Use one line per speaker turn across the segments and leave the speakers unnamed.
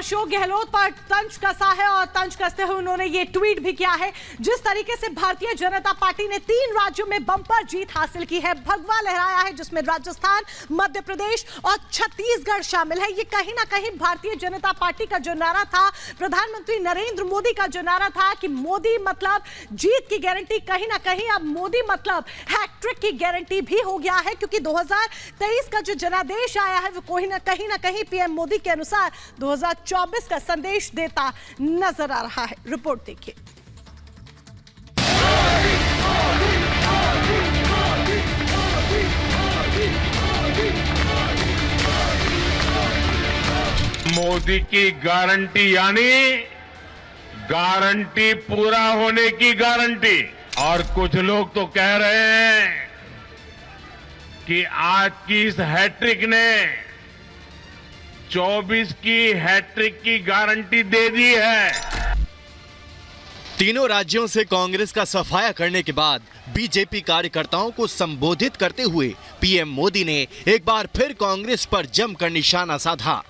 अशोक गहलोत पर तंज कसा है और तंज कसते हुए उन्होंने ये ट्वीट भी किया है। जिस तरीके से भारतीय जनता पार्टी ने 3 राज्यों में बम्पर जीत हासिल की है, भगवा लहराया है, जिसमें राजस्थान, मध्य प्रदेश और छत्तीसगढ़ शामिल है। ये कहीं ना कहीं भारतीय जनता पार्टी का जो नारा था, प्रधानमंत्री नरेंद्र मोदी का जो नारा था कि मोदी मतलब जीत की गारंटी, कहीं ना कहीं अब मोदी मतलब हैट्रिक की गारंटी भी हो गया है, क्योंकि 2023 का जो जनादेश आया है वो कहीं ना कहीं पीएम मोदी के अनुसार 2024 का संदेश देता नजर आ रहा है। रिपोर्ट देखिए।
मोदी की गारंटी यानी गारंटी पूरा होने की गारंटी। और कुछ लोग तो कह रहे हैं कि आज की इस हैट्रिक ने 24 की हैट्रिक की गारंटी दे दी है।
तीनों राज्यों से कांग्रेस का सफाया करने के बाद बीजेपी कार्यकर्ताओं को संबोधित करते हुए पीएम मोदी ने एक बार फिर कांग्रेस पर जमकर निशाना साधा।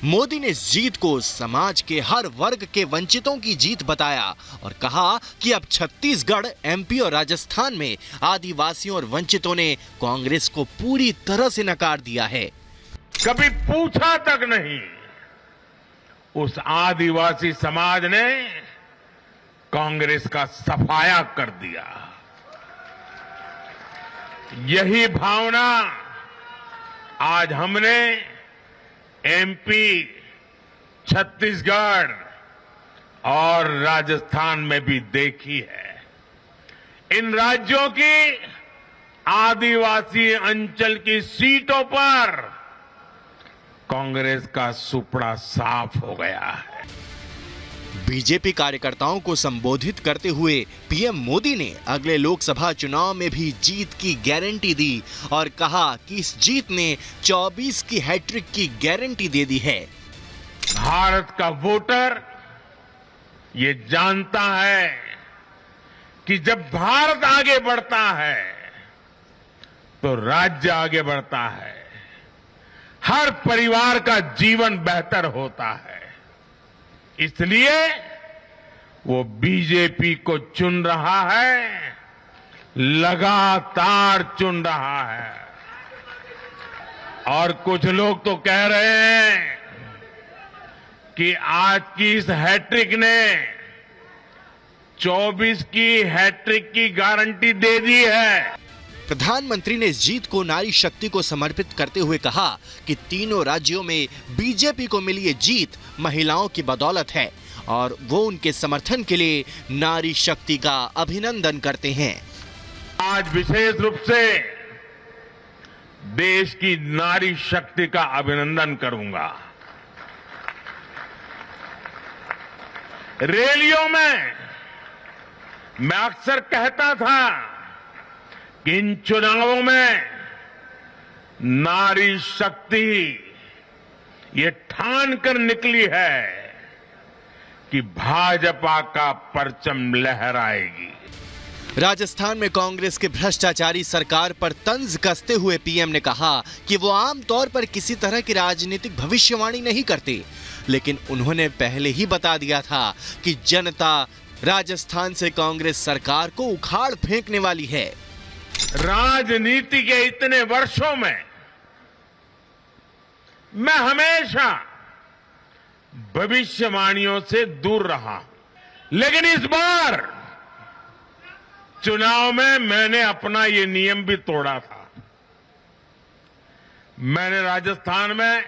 मोदी ने इस जीत को समाज के हर वर्ग के वंचितों की जीत बताया और कहा कि अब छत्तीसगढ़, एमपी और राजस्थान में आदिवासियों और वंचितों ने कांग्रेस को पूरी तरह से नकार दिया है।
कभी पूछा तक नहीं, उस आदिवासी समाज ने कांग्रेस का सफाया कर दिया। यही भावना आज हमने एमपी, छत्तीसगढ़ और राजस्थान में भी देखी है। इन राज्यों की आदिवासी अंचल की सीटों पर कांग्रेस का सुपड़ा साफ हो गया है।
बीजेपी कार्यकर्ताओं को संबोधित करते हुए पीएम मोदी ने अगले लोकसभा चुनाव में भी जीत की गारंटी दी और कहा कि इस जीत ने 24 की हैट्रिक की गारंटी दे दी है।
भारत का वोटर ये जानता है कि जब भारत आगे बढ़ता है तो राज्य आगे बढ़ता है, हर परिवार का जीवन बेहतर होता है। इसलिए वो बीजेपी को चुन रहा है, लगातार चुन रहा है। और कुछ लोग तो कह रहे हैं कि आज की इस हैट्रिक ने 24 की हैट्रिक की गारंटी दे दी है।
प्रधानमंत्री ने इस जीत को नारी शक्ति को समर्पित करते हुए कहा कि तीनों राज्यों में बीजेपी को मिली ये जीत महिलाओं की बदौलत है और वो उनके समर्थन के लिए नारी शक्ति का अभिनंदन करते हैं।
आज विशेष रूप से देश की नारी शक्ति का अभिनंदन करूंगा। रैलियों में मैं अक्सर कहता था कि इन चुनावों में नारी शक्ति ये ठान कर निकली है कि भाजपा का परचम लहराएगी।
राजस्थान में कांग्रेस के भ्रष्टाचारी सरकार पर तंज कसते हुए पीएम ने कहा कि वो आमतौर पर किसी तरह की राजनीतिक भविष्यवाणी नहीं करते, लेकिन उन्होंने पहले ही बता दिया था कि जनता राजस्थान से कांग्रेस सरकार को उखाड़ फेंकने वाली है।
राजनीति के इतने वर्षों में मैं हमेशा भविष्यवाणियों से दूर रहा, लेकिन इस बार चुनाव में मैंने अपना ये नियम भी तोड़ा था। मैंने राजस्थान में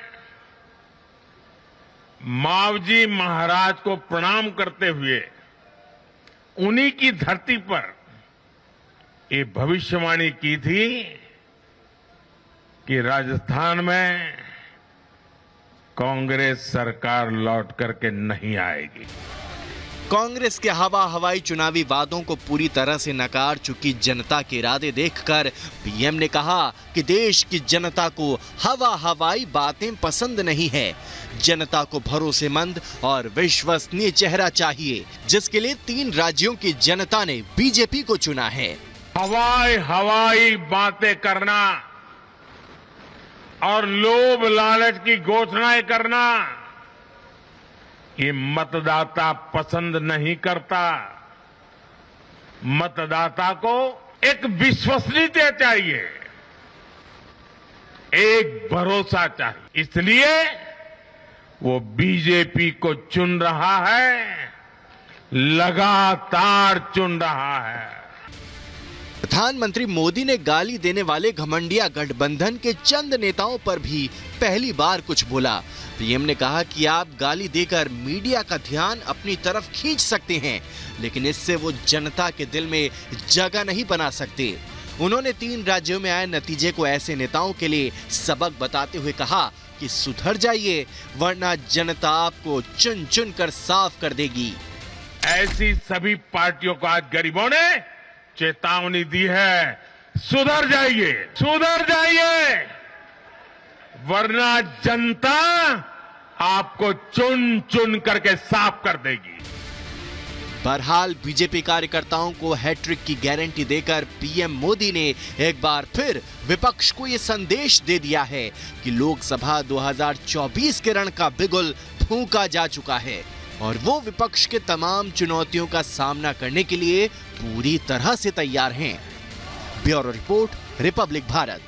मावजी महाराज को प्रणाम करते हुए उन्हीं की धरती पर ये भविष्यवाणी की थी कि राजस्थान में कांग्रेस सरकार लौट करके नहीं आएगी।
कांग्रेस के हवा हवाई चुनावी वादों को पूरी तरह से नकार चुकी जनता के इरादे देखकर पीएम ने कहा कि देश की जनता को हवा हवाई बातें पसंद नहीं है। जनता को भरोसेमंद और विश्वसनीय चेहरा चाहिए, जिसके लिए 3 राज्यों की जनता ने बीजेपी को चुना है।
हवाई हवाई बातें करना और लोभ लालच की घोषणाएं करना ये मतदाता पसंद नहीं करता। मतदाता को एक विश्वसनीयता चाहिए, एक भरोसा चाहिए। इसलिए वो बीजेपी को चुन रहा है, लगातार चुन रहा है।
प्रधानमंत्री मोदी ने गाली देने वाले घमंडिया गठबंधन के चंद नेताओं पर भी पहली बार कुछ बोला। पीएम ने कहा कि आप गाली देकर मीडिया का ध्यान अपनी तरफ खींच सकते हैं, लेकिन इससे वो जनता के दिल में जगह नहीं बना सकते। उन्होंने 3 राज्यों में आए नतीजे को ऐसे नेताओं के लिए सबक बताते हुए कहा कि सुधर जाइए, वरना जनता आपको चुन चुन कर साफ कर देगी।
ऐसी सभी पार्टियों को आज गरीबों ने चेतावनी दी है, सुधर जाइए, सुधर जाइए, वरना जनता आपको चुन चुन करके साफ कर देगी।
बहरहाल बीजेपी कार्यकर्ताओं को हैट्रिक की गारंटी देकर पीएम मोदी ने एक बार फिर विपक्ष को ये संदेश दे दिया है कि लोकसभा 2024 के रण का बिगुल फूंका जा चुका है और वो विपक्ष के तमाम चुनौतियों का सामना करने के लिए पूरी तरह से तैयार हैं। Bureau report, Republic Bharat.